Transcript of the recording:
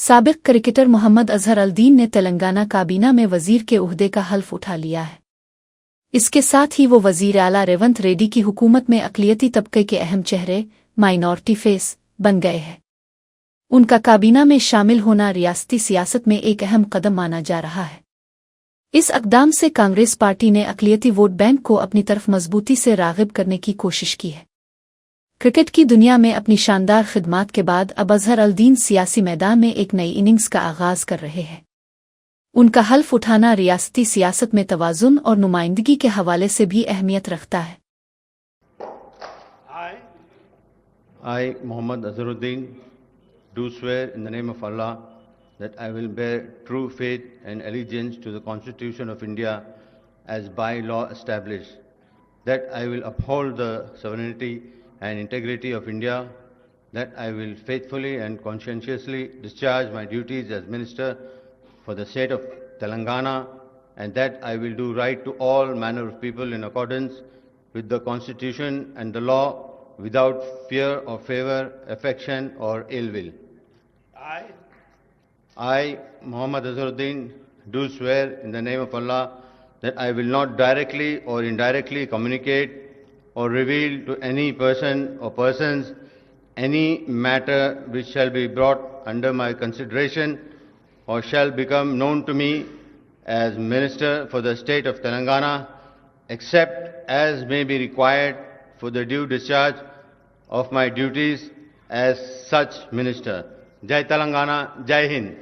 साबिक cricketer Mohammad Azhar al-Din ने तेलंगाना काबीना में वजीर के ओहदे का हल्फ उठा लिया है। इसके साथ ही वो वजीर आला रेवंत रेड्डी की हुकूमत में अक़लियती तबके के अहम चेहरे माइनॉरिटी फेस बन गए हैं। उनका काबीना में शामिल होना रियासती सियासत में एक अहम कदम माना जा रहा है। इस अक़दाम से कांग्रेस पार्टी ने अक़लियती वोट बैंक को अपनी तरफ मजबूती से राग़िब करने की कोशिश की है। क्रिकेट की दुनिया में अपनी शानदार खिदमात के बाद अब अजहर अल-दीन सियासी मैदान में एक नई इनिंग्स का आगाज़ कर रहे हैं। उनका हल्फ उठाना रियासती सियासत में तवाज़ुन और नुमाइंदगी के हवाले से भी अहमियत रखता है। I, Mohammad Azharuddin, do swear in the name of Allah that I will bear true faith and allegiance to the Constitution of India as by law established, that I will uphold the sovereignty and integrity of India, that I will faithfully and conscientiously discharge my duties as Minister for the state of Telangana, and that I will do right to all manner of people in accordance with the Constitution and the law, without fear or favor, affection or ill will. I, Muhammad Azharuddin, do swear in the name of Allah that I will not directly or indirectly communicate or reveal to any person or persons any matter which shall be brought under my consideration or shall become known to me as Minister for the state of Telangana, except as may be required for the due discharge of my duties as such Minister. Jai Telangana, Jai Hind.